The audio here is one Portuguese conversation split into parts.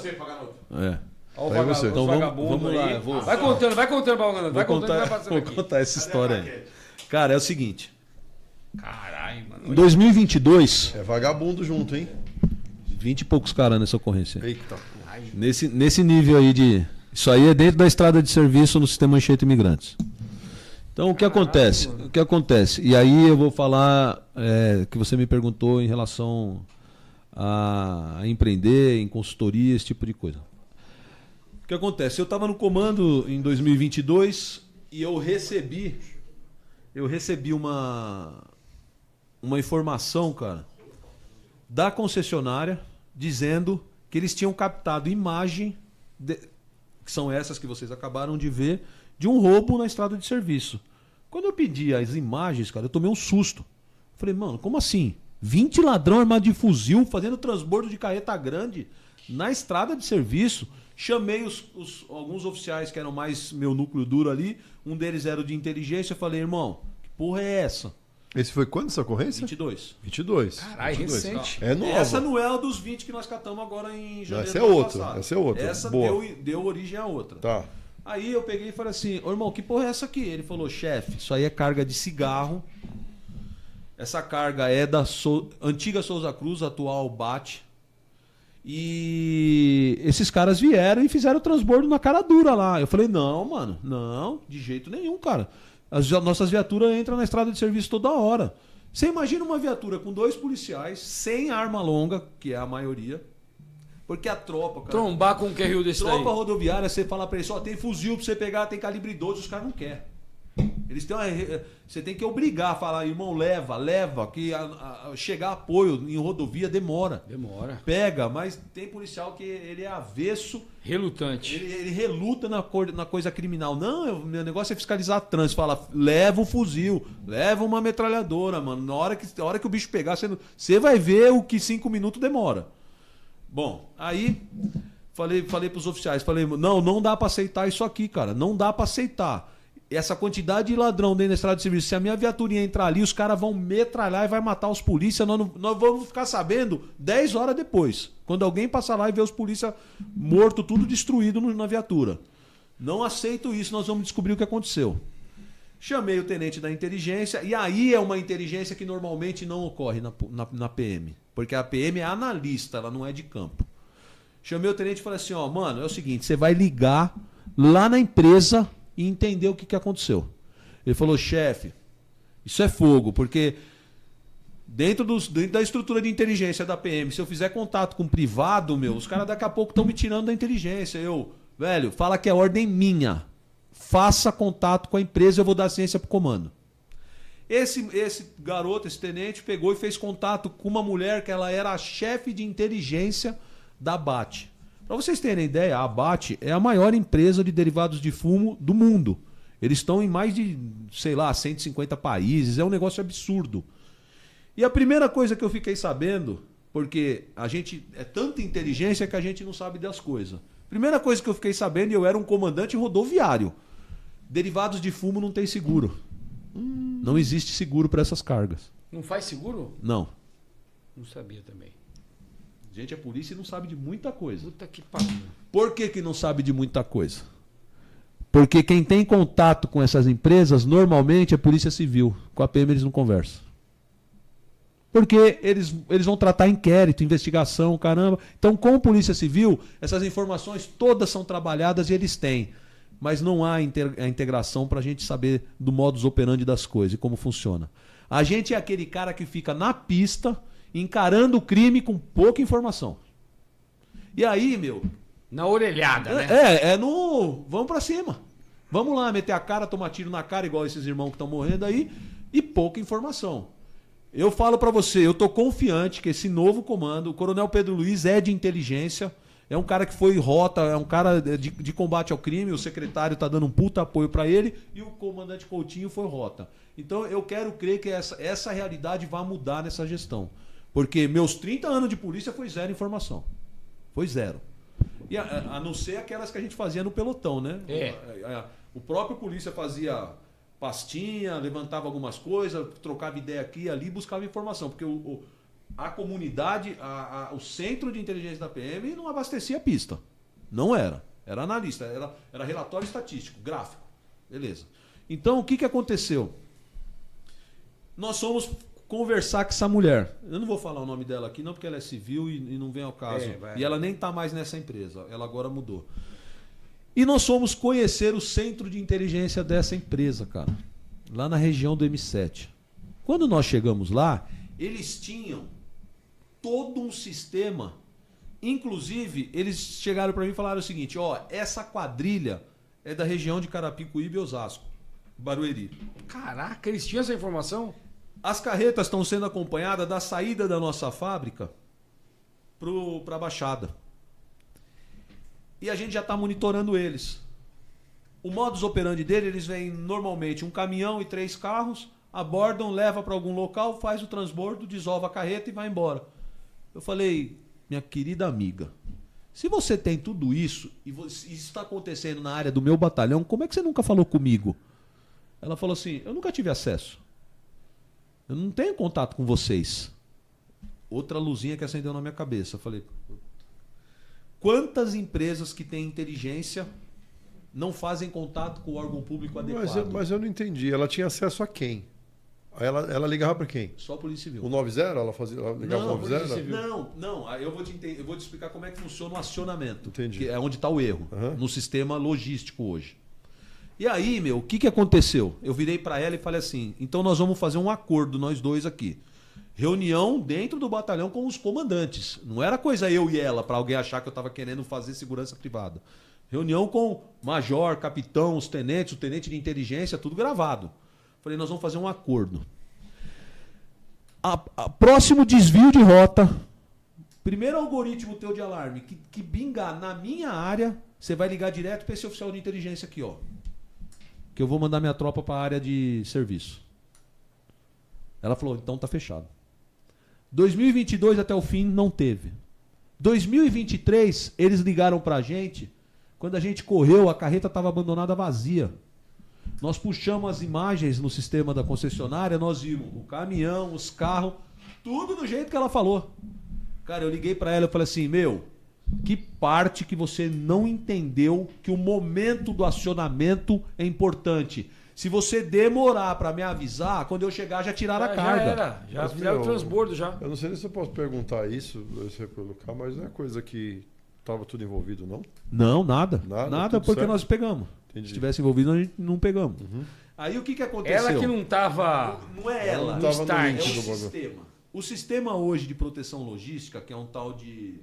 você, Paganoto. Olha você. Então vamos lá. Vai contando, Balgando. Vai contando, vai passando Vou aqui. contar essa história aí. Cara, é o seguinte. Caralho, mano. Em 2022, É vagabundo junto, hein? 20 e poucos caras nessa ocorrência. Eita. Nesse nível aí de... Isso aí é dentro da estrada de serviço no sistema Anchieta Imigrantes. Então, o que acontece? Mano. O que acontece? E aí eu vou falar que você me perguntou em relação a empreender, em consultoria, esse tipo de coisa. O que acontece? Eu estava no comando em 2022 e eu recebi uma informação, cara, da concessionária dizendo que eles tinham captado imagem, que são essas que vocês acabaram de ver, de um roubo na estrada de serviço. Quando eu pedi as imagens, cara, eu tomei um susto. Falei, mano, como assim? 20 ladrão armados de fuzil fazendo transbordo de carreta grande na estrada de serviço. Chamei alguns oficiais que eram mais meu núcleo duro ali. Um deles era o de inteligência. Eu falei, irmão, que porra é essa? Esse foi quando essa ocorrência? 22. 22. Caralho, 22. recente. É nova. Essa não é a dos 20 que nós catamos agora em janeiro. Essa é do ano outra. passado. Essa é outra. Essa Boa. deu origem a outra. Tá. Aí eu peguei e falei assim, ô irmão, que porra é essa aqui? Ele falou, chefe, isso aí é carga de cigarro. Essa carga é da antiga Souza Cruz, atual BAT. E esses caras vieram e fizeram o transbordo na cara dura lá. Eu falei, não, mano, não, de jeito nenhum, cara. As nossas viaturas entram na estrada de serviço toda hora. Você imagina uma viatura com 2 policiais, sem arma longa, que é a maioria. Porque a tropa, cara... Trombar com um carril desse daí. Tropa rodoviária, você fala pra eles, ó, tem fuzil pra você pegar, tem calibre 12, os caras não querem. Eles têm você tem que obrigar a falar, irmão, leva, que chegar apoio em rodovia demora. Demora. Pega, mas tem policial que ele é avesso, Relutante. ele reluta na coisa criminal. Não, meu negócio é fiscalizar trânsito. Fala, leva um fuzil, leva uma metralhadora, mano. Na hora que o bicho pegar, você vai ver o que 5 minutos demora. Bom, aí falei pros oficiais, falei, não dá pra aceitar isso aqui, cara, não dá pra aceitar. Essa quantidade de ladrão dentro da estrada de serviço, se a minha viaturinha entrar ali, os caras vão metralhar e vai matar os polícias, nós vamos ficar sabendo 10 horas depois, quando alguém passar lá e ver os polícias mortos, tudo destruído na viatura. Não aceito isso, nós vamos descobrir o que aconteceu. Chamei o tenente da inteligência, e aí é uma inteligência que normalmente não ocorre na PM. Porque a PM é analista, ela não é de campo. Chamei o tenente e falei assim, ó, mano, é o seguinte, você vai ligar lá na empresa e entender o que aconteceu. Ele falou, chefe, isso é fogo, porque dentro da estrutura de inteligência da PM, se eu fizer contato com o privado, os caras daqui a pouco estão me tirando da inteligência. Velho, fala que é ordem minha. Faça contato com a empresa, eu vou dar ciência pro comando. Esse garoto, esse tenente, pegou e fez contato com uma mulher que ela era a chefe de inteligência da BAT. Para vocês terem ideia, a BAT é a maior empresa de derivados de fumo do mundo. Eles estão em mais de, 150 países, é um negócio absurdo. E a primeira coisa que eu fiquei sabendo, porque a gente é tanta inteligência que a gente não sabe das coisas. Primeira coisa que eu fiquei sabendo, eu era um comandante rodoviário. Derivados de fumo não tem seguro. Não existe seguro para essas cargas. Não faz seguro? Não. Não sabia também. A gente é polícia e não sabe de muita coisa. Puta que pariu. Por que não sabe de muita coisa? Porque quem tem contato com essas empresas, normalmente é Polícia Civil. Com a PM eles não conversam. Porque eles vão tratar inquérito, investigação, caramba. Então, com Polícia Civil, essas informações todas são trabalhadas e eles têm. Mas não há a integração para a gente saber do modus operandi das coisas e como funciona. A gente é aquele cara que fica na pista, encarando o crime com pouca informação. E aí, na orelhada, né? Vamos pra cima. Vamos lá, meter a cara, tomar tiro na cara, igual esses irmãos que estão morrendo aí, e pouca informação. Eu falo pra você, eu tô confiante que esse novo comando, o Coronel Pedro Luiz é de inteligência, é um cara que foi rota, é um cara de combate ao crime, o secretário tá dando um puta apoio pra ele, e o comandante Coutinho foi rota. Então eu quero crer que essa realidade vai mudar nessa gestão. Porque meus 30 anos de polícia foi zero informação. Foi zero. E a não ser aquelas que a gente fazia no pelotão, né? O próprio polícia fazia pastinha, levantava algumas coisas, trocava ideia aqui e ali, buscava informação. Porque a comunidade, o centro de inteligência da PM não abastecia a pista. Não era. Era analista, era relatório estatístico, gráfico. Beleza. Então, o que aconteceu? Nós fomos conversar com essa mulher. Eu não vou falar o nome dela aqui, não, porque ela é civil e não vem ao caso. E ela nem está mais nessa empresa. Ela agora mudou. E nós fomos conhecer o centro de inteligência dessa empresa, cara. Lá na região do M7. Quando nós chegamos lá, eles tinham todo um sistema. Inclusive, eles chegaram para mim e falaram o seguinte: ó, essa quadrilha é da região de Carapicuíba e Osasco, Barueri. Caraca, eles tinham essa informação? As carretas estão sendo acompanhadas da saída da nossa fábrica para a Baixada. E a gente já está monitorando eles. O modus operandi dele, eles vêm normalmente um caminhão e 3 carros, abordam, leva para algum local, faz o transbordo, desova a carreta e vai embora. Eu falei, minha querida amiga, se você tem tudo isso e isso está acontecendo na área do meu batalhão, como é que você nunca falou comigo? Ela falou assim, eu nunca tive acesso. Eu não tenho contato com vocês. Outra luzinha que acendeu na minha cabeça. Eu falei, quantas empresas que têm inteligência não fazem contato com o órgão público adequado? Mas eu não entendi. Ela tinha acesso a quem? Ela ligava para quem? Só a Polícia Civil. O 90? Ela ligava Não, o 90? Não. Eu vou te explicar como é que funciona o acionamento. Entendi. Que é onde está o erro. Uhum. No sistema logístico hoje. E aí, o que aconteceu? Eu virei para ela e falei assim, então nós vamos fazer um acordo, nós dois aqui. Reunião dentro do batalhão com os comandantes. Não era coisa eu e ela, para alguém achar que eu estava querendo fazer segurança privada. Reunião com major, capitão, os tenentes, o tenente de inteligência, tudo gravado. Falei, nós vamos fazer um acordo. Próximo desvio de rota, primeiro algoritmo teu de alarme, que bingar na minha área, você vai ligar direto para esse oficial de inteligência aqui, ó. Que eu vou mandar minha tropa para a área de serviço. Ela falou, então tá fechado. 2022 até o fim não teve. 2023 eles ligaram para a gente. Quando a gente correu, a carreta estava abandonada vazia. Nós puxamos as imagens no sistema da concessionária, nós vimos o caminhão, os carros, tudo do jeito que ela falou. Cara, eu liguei para ela e falei assim, que parte que você não entendeu que o momento do acionamento é importante. Se você demorar para me avisar, quando eu chegar já tiraram a carga. Já fizeram o transbordo já. Eu não sei se eu posso perguntar isso, mas não é coisa que estava tudo envolvido, não? Não, nada. Nada porque certo? Nós pegamos. Entendi. Se tivesse envolvido, a gente não pegamos. Uhum. Aí o que aconteceu? Ela que não estava... Não é ela. Não estava é o sistema. O sistema hoje de proteção logística, que é um tal de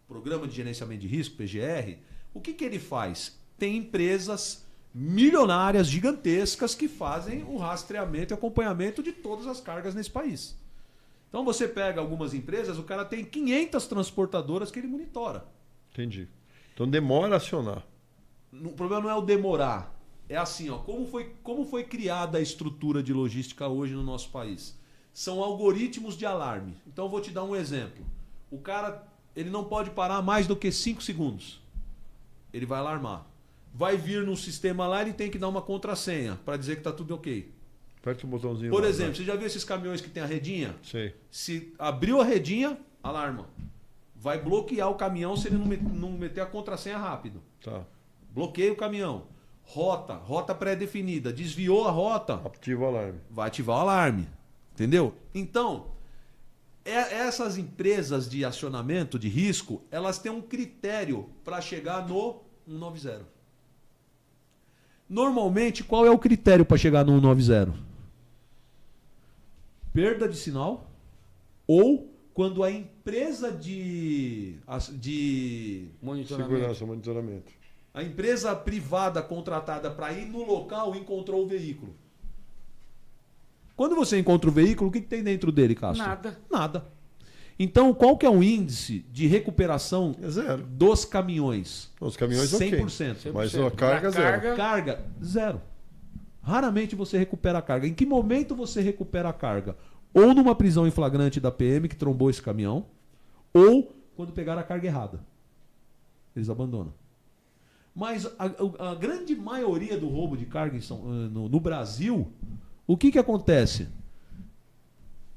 Programa de Gerenciamento de Risco, PGR, o que ele faz? Tem empresas milionárias, gigantescas, que fazem o rastreamento e acompanhamento de todas as cargas nesse país. Então você pega algumas empresas, o cara tem 500 transportadoras que ele monitora. Entendi. Então demora a acionar. O problema não é o demorar. É assim, ó, como foi criada a estrutura de logística hoje no nosso país? São algoritmos de alarme. Então eu vou te dar um exemplo. O cara, ele não pode parar mais do que 5 segundos. Ele vai alarmar. Vai vir no sistema lá, ele tem que dar uma contrassenha para dizer que está tudo ok. Aperte o botãozinho. Por lá, exemplo, né? você já viu esses caminhões que tem a redinha? Sei. Se abriu a redinha, alarma. Vai bloquear o caminhão se ele não meter a contrassenha rápido. Tá. Bloqueia o caminhão. Rota pré-definida. Desviou a rota. Ativa o alarme. Vai ativar o alarme. Entendeu? Então, essas empresas de acionamento de risco, elas têm um critério para chegar no 190. Normalmente, qual é o critério para chegar no 190? Perda de sinal ou quando a empresa de Segurança, monitoramento. A empresa privada contratada para ir no local encontrou o veículo. Quando você encontra o veículo, o que tem dentro dele, Castro? Nada. Então, qual que é o índice de recuperação dos caminhões? Os caminhões 100%. Mas a carga zero. Carga zero. Raramente você recupera a carga. Em que momento você recupera a carga? Ou numa prisão em flagrante da PM que trombou esse caminhão, ou quando pegaram a carga errada. Eles abandonam. Mas a grande maioria do roubo de carga no Brasil, o que acontece?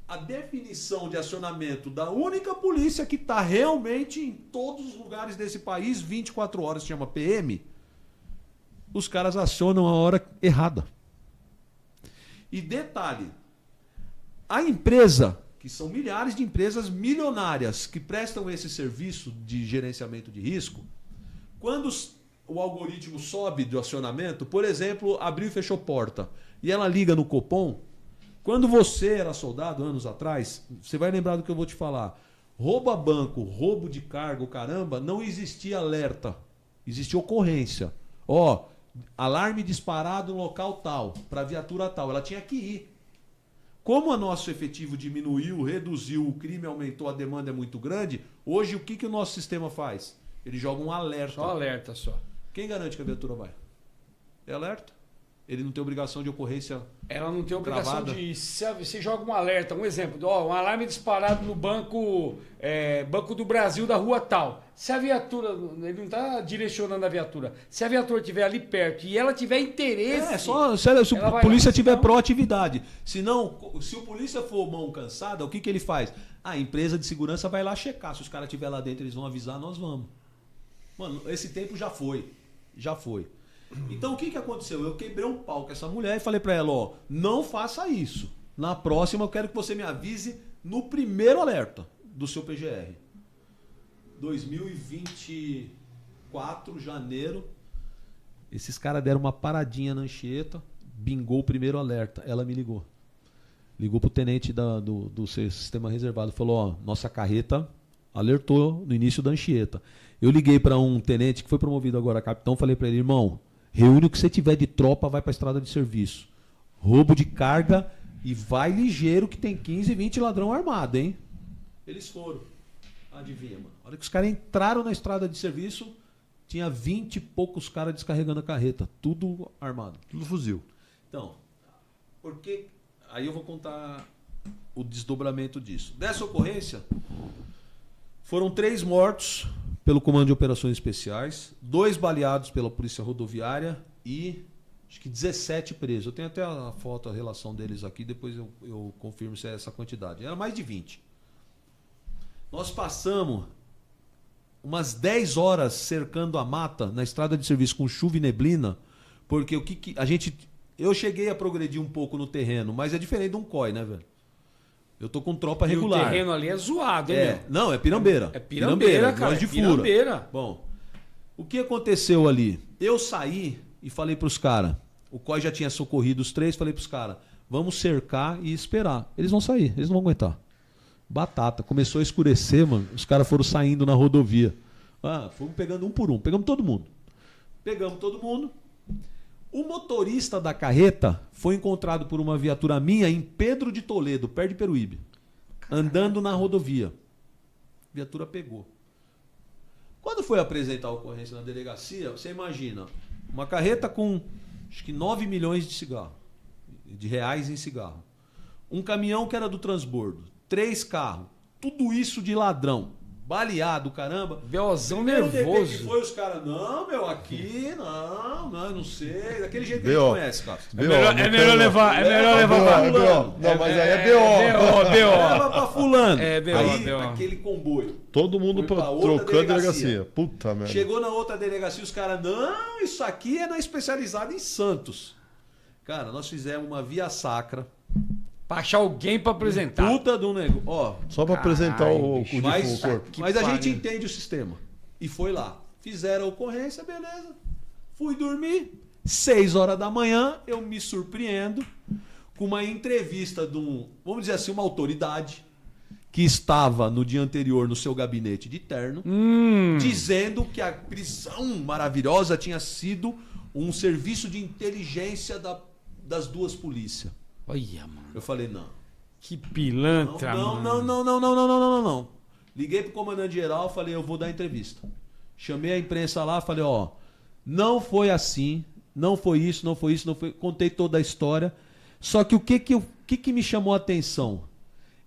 a definição de acionamento da única polícia que está realmente em todos os lugares desse país, 24 horas, se chama PM, os caras acionam a hora errada. E detalhe, a empresa, que são milhares de empresas milionárias que prestam esse serviço de gerenciamento de risco, quando o algoritmo sobe do acionamento, por exemplo, abriu e fechou porta, e ela liga no Copom, quando você era soldado, anos atrás, você vai lembrar do que eu vou te falar. Roubo a banco, roubo de cargo, caramba, não existia alerta. Existia ocorrência. Ó, alarme disparado no local tal, para viatura tal. Ela tinha que ir. Como o nosso efetivo diminuiu, reduziu, o crime aumentou, a demanda é muito grande, hoje o que o nosso sistema faz? Ele joga um alerta. Só alerta, só. Quem garante que a viatura vai? É alerta? Ele não tem obrigação de ocorrência. Ela não tem obrigação gravada. de... Se joga um alerta, um exemplo, ó, um alarme disparado no banco do Brasil da rua tal. Se a viatura... Ele não está direcionando a viatura. Se a viatura estiver ali perto e ela tiver interesse... Se ela a vai polícia lá, tiver senão- proatividade. Senão, se o polícia for mão cansada, o que ele faz? A empresa de segurança vai lá checar. Se os caras estiverem lá dentro, eles vão avisar, nós vamos. Mano, esse tempo já foi. Já foi. Então o que aconteceu? Eu quebrei um pau com essa mulher e falei pra ela, ó, não faça isso. Na próxima eu quero que você me avise no primeiro alerta do seu PGR. 2024, janeiro, esses caras deram uma paradinha na Anchieta, bingou o primeiro alerta. Ela me ligou. Ligou pro tenente do sistema reservado, falou, ó, nossa carreta alertou no início da Anchieta. Eu liguei para um tenente que foi promovido agora a capitão, falei para ele, irmão, reúne o que você tiver de tropa, vai para a estrada de serviço. Roubo de carga e vai ligeiro que tem 15, 20 ladrão armado, hein? Eles foram. Adivinha, mano. A hora que os caras entraram na estrada de serviço, tinha 20 e poucos caras descarregando a carreta. Tudo armado. Tudo fuzil. Então, porque... Aí eu vou contar o desdobramento disso. Dessa ocorrência, foram 3 mortos pelo Comando de Operações Especiais, 2 baleados pela Polícia Rodoviária e acho que 17 presos. Eu tenho até a foto, a relação deles aqui, depois eu confirmo se é essa quantidade. Era mais de 20. Nós passamos umas 10 horas cercando a mata na estrada de serviço com chuva e neblina, porque o que a gente... Eu cheguei a progredir um pouco no terreno, mas é diferente de um COI, né, velho? Eu tô com tropa E regular. o terreno ali é zoado, hein, meu? Não, é pirambeira. É pirambeira, cara. Nós de É fura. pirambeira. Bom, o que aconteceu ali? Eu saí e falei pros caras, o COI já tinha socorrido os 3, falei pros caras, vamos cercar e esperar. Eles vão sair, eles não vão aguentar. Batata, começou a escurecer, mano, os caras foram saindo na rodovia. Fomos pegando um por um, pegamos todo mundo. Pegamos todo mundo. O motorista da carreta foi encontrado por uma viatura minha em Pedro de Toledo, perto de Peruíbe, andando na rodovia. A viatura pegou. Quando foi apresentar a ocorrência na delegacia, você imagina, uma carreta com acho que 9 milhões de reais em cigarro. Um caminhão que era do transbordo, 3 carros, tudo isso de ladrão. Baleado, caramba. Beozão Primeiro DP nervoso. que foi os caras, não, meu, aqui, não, não sei. Daquele jeito que a B.O. gente conhece, cara. É melhor levar pra É fulano. BO. Não, mas aí é BO. Leva pra fulano. É, B.O., Aí, B.O. aquele comboio. Todo mundo Foi pra outra trocando delegacia. delegacia. Puta merda. Chegou na outra delegacia, os caras, não, isso aqui é na especializada em Santos. Cara, nós fizemos uma via sacra. Pra achar alguém pra apresentar. Puta de um negócio. Ó, Só pra apresentar o bicho, mas, corpo. que mas a gente pariu. entende o sistema. E foi lá. Fizeram a ocorrência, beleza. Fui dormir. 6 horas da manhã, eu me surpreendo com uma entrevista de vamos dizer assim, uma autoridade que estava no dia anterior no seu gabinete de terno, dizendo que a prisão maravilhosa tinha sido um serviço de inteligência das 2 polícias. Olha, mano. Eu falei, não. Que pilantra, mano. Não. Liguei pro comandante geral, falei, eu vou dar entrevista. Chamei a imprensa lá, falei, ó, não foi assim, não foi isso, não foi. Contei toda a história. Só que o que me chamou a atenção?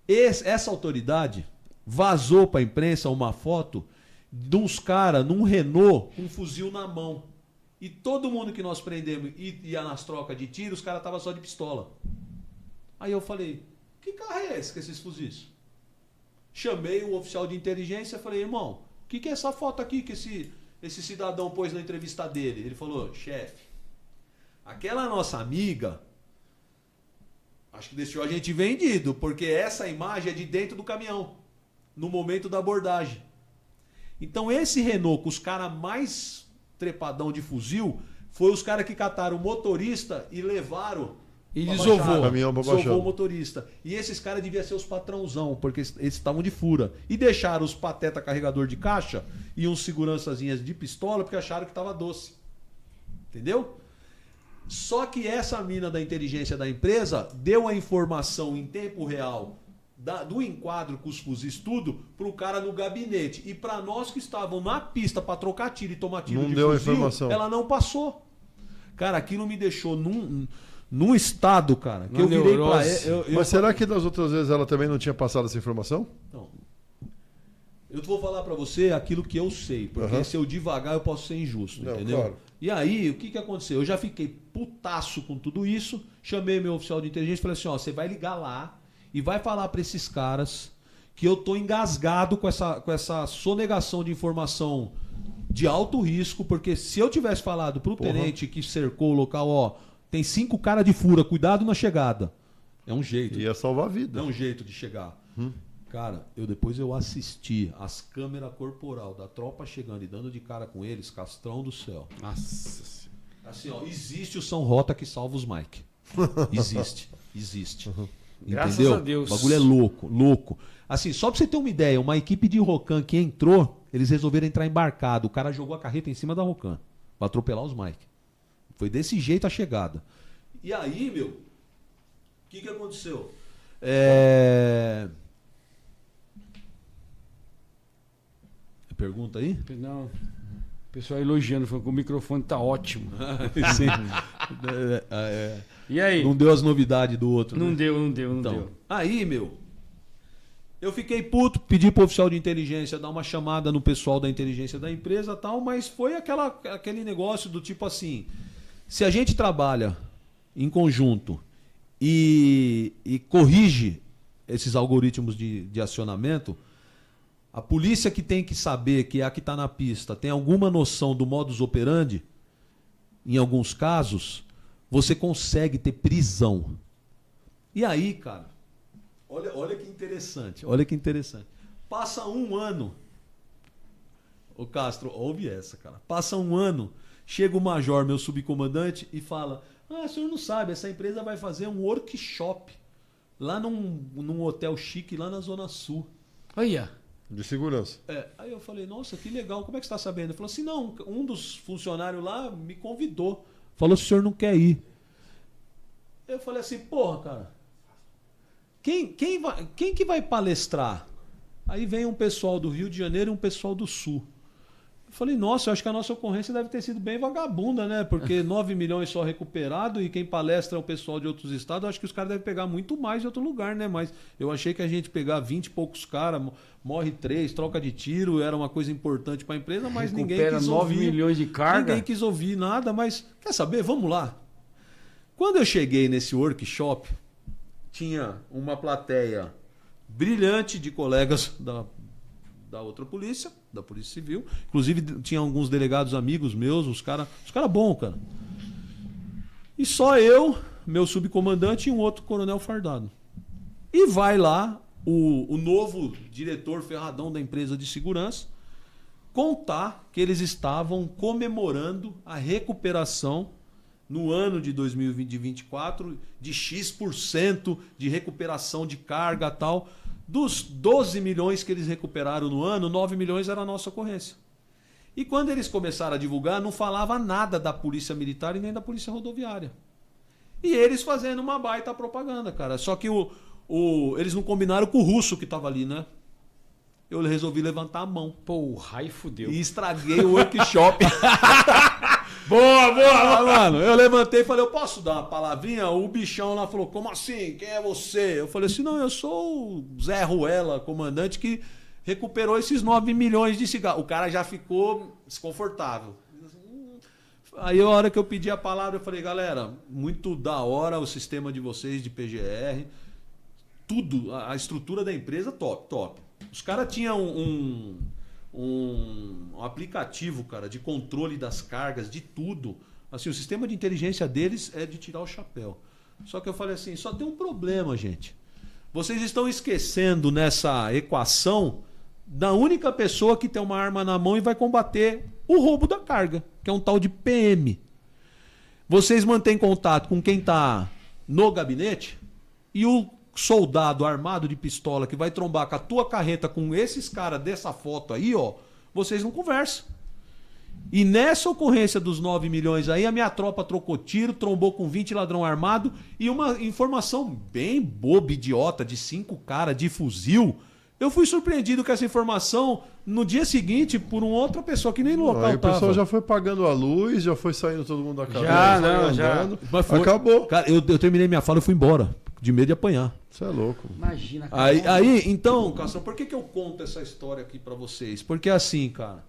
Essa autoridade vazou pra imprensa uma foto de uns caras num Renault com um fuzil na mão. E todo mundo que nós prendemos e ia nas trocas de tiro, os caras estavam só de pistola. Aí eu falei, que carro é esse com esses fuzis? Chamei o oficial de inteligência e falei, irmão, o que é essa foto aqui que esse cidadão pôs na entrevista dele? Ele falou, chefe, aquela nossa amiga, acho que deixou a gente vendido, porque essa imagem é de dentro do caminhão, no momento da abordagem. Então esse Renault com os caras mais trepadão de fuzil, foi os caras que cataram o motorista e levaram... E pra desovou. Baixada. Caminhão pra Desovou Baixada. o motorista. E esses caras deviam ser os patrãozão, porque eles estavam de fura. E deixaram os pateta carregador de caixa e uns segurançazinhas de pistola, porque acharam que tava doce. Entendeu? Só que essa mina da inteligência da empresa deu a informação em tempo real do enquadro com os fuzis tudo pro cara no gabinete. E para nós que estavam na pista para trocar tiro e tomar tiro Não de deu a fuzil, informação. ela não passou. Cara, aquilo me deixou num estado, cara, que Uma eu virei pra neurose. Mas será que das outras vezes ela também não tinha passado essa informação? Não. Eu vou falar pra você aquilo que eu sei, porque Aham. se eu devagar eu posso ser injusto, Não, entendeu? claro. E aí, o que aconteceu? Eu já fiquei putaço com tudo isso, chamei meu oficial de inteligência e falei assim, ó, você vai ligar lá e vai falar pra esses caras que eu tô engasgado com essa sonegação de informação de alto risco, porque se eu tivesse falado pro tenente que cercou o local, ó, tem 5 caras de fura, cuidado na chegada. É um jeito. Ia salvar a vida. É um jeito de chegar. Cara, depois eu assisti as câmeras corporal da tropa chegando e dando de cara com eles, castrão do céu. Nossa. Assim, ó, existe o São Rota que salva os Mike. Existe. Graças Entendeu? a Deus. O bagulho é louco. Assim, só pra você ter uma ideia, uma equipe de Rocan que entrou, eles resolveram entrar embarcado. O cara jogou a carreta em cima da Rocan pra atropelar os Mike. Foi desse jeito a chegada. E aí, meu, o que aconteceu? Pergunta aí? Não. O pessoal elogiando, falou que o microfone tá ótimo. Sim. E aí? Não deu as novidades do outro. Não né? deu. Então, aí, meu, eu fiquei puto, pedi pro oficial de inteligência dar uma chamada no pessoal da inteligência da empresa e tal, mas foi aquele negócio do tipo assim, se a gente trabalha em conjunto e corrige esses algoritmos de acionamento, a polícia que tem que saber, que é a que está na pista, tem alguma noção do modus operandi, em alguns casos, você consegue ter prisão. E aí, cara, olha que interessante, Passa um ano, ô Castro, ouve essa, cara. Passa um ano, chega o major, meu subcomandante, e fala, o senhor não sabe, essa empresa vai fazer um workshop lá num hotel chique lá na Zona Sul. Olha. De segurança. Aí eu falei, nossa, que legal, como é que você está sabendo? Ele falou assim, não, um dos funcionários lá me convidou, falou se o senhor não quer ir. Eu falei assim, porra, cara, quem que vai palestrar? Aí vem um pessoal do Rio de Janeiro e um pessoal do Sul. Eu falei, nossa, eu acho que a nossa ocorrência deve ter sido bem vagabunda, né? Porque 9 milhões só recuperado e quem palestra é o pessoal de outros estados. Eu acho que os caras devem pegar muito mais de outro lugar, né? Mas eu achei que a gente pegar 20 e poucos caras, morre 3, troca de tiro, era uma coisa importante para a empresa, mas ninguém Recupera quis 9 ouvir. milhões de carga. Ninguém quis ouvir nada, mas quer saber? Vamos lá. Quando eu cheguei nesse workshop, tinha uma plateia brilhante de colegas da outra polícia, da Polícia Civil. Inclusive, tinha alguns delegados amigos meus, os cara bons, cara. E só eu, meu subcomandante e um outro coronel fardado. E vai lá o novo diretor ferradão da empresa de segurança contar que eles estavam comemorando a recuperação no ano de 2024 de X% de recuperação de carga e tal. Dos 12 milhões que eles recuperaram no ano, 9 milhões era a nossa ocorrência. E quando eles começaram a divulgar, não falava nada da Polícia Militar e nem da Polícia Rodoviária. E eles fazendo uma baita propaganda, cara. Só que eles não combinaram com o russo que estava ali, né? Eu resolvi levantar a mão. Porra, aí fudeu. E estraguei o workshop. Boa! Mano, eu levantei e falei, eu posso dar uma palavrinha? O bichão lá falou, como assim? Quem é você? Eu falei assim, não, eu sou o Zé Ruela, comandante que recuperou esses 9 milhões de cigarros. O cara já ficou desconfortável. Aí a hora que eu pedi a palavra, eu falei, galera, muito da hora o sistema de vocês de PGR. tudo, a estrutura da empresa top, top. Os caras tinham um aplicativo, cara, de controle das cargas, de tudo. Assim, o sistema de inteligência deles é de tirar o chapéu. Só que eu falei assim, só tem um problema, gente. Vocês estão esquecendo nessa equação da única pessoa que tem uma arma na mão e vai combater o roubo da carga, que é um tal de PM. Vocês mantêm contato com quem está no gabinete e o soldado armado de pistola que vai trombar com a tua carreta com esses caras dessa foto aí, ó, vocês não conversam. E nessa ocorrência dos 9 milhões aí, a minha tropa trocou tiro, trombou com 20 ladrão armado e uma informação bem boba, idiota, de 5 caras de fuzil. Eu fui surpreendido com essa informação no dia seguinte por uma outra pessoa que nem no local Aí o pessoal tava. já foi pagando a luz, já foi saindo todo mundo da cadeira, Já, saiu não, já. andando. Mas foi- Acabou. Cara, eu terminei minha fala e fui embora, de medo de apanhar. Você é louco. Imagina, cara. Então, Cação, por que eu conto essa história aqui pra vocês? Porque assim, cara,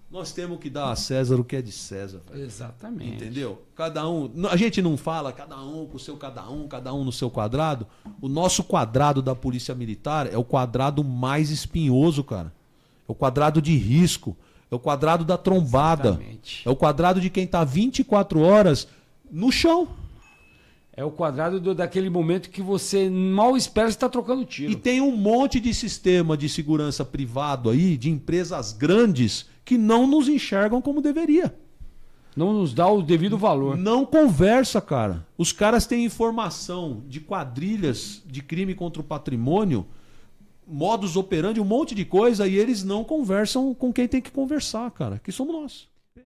nós temos que dar a César o que é de César, velho. Exatamente. Entendeu? Cada um. A gente não fala cada um com o seu cada um no seu quadrado. O nosso quadrado da Polícia Militar é o quadrado mais espinhoso, cara. É o quadrado de risco. É o quadrado da trombada. Exatamente. É o quadrado de quem tá 24 horas no chão. É o quadrado daquele momento que você mal espera estar trocando tiro. E tem um monte de sistema de segurança privado aí, de empresas grandes, que não nos enxergam como deveria. Não nos dá o devido valor. Não conversa, cara. Os caras têm informação de quadrilhas de crime contra o patrimônio, modus operandi, um monte de coisa, e eles não conversam com quem tem que conversar, cara. Que somos nós.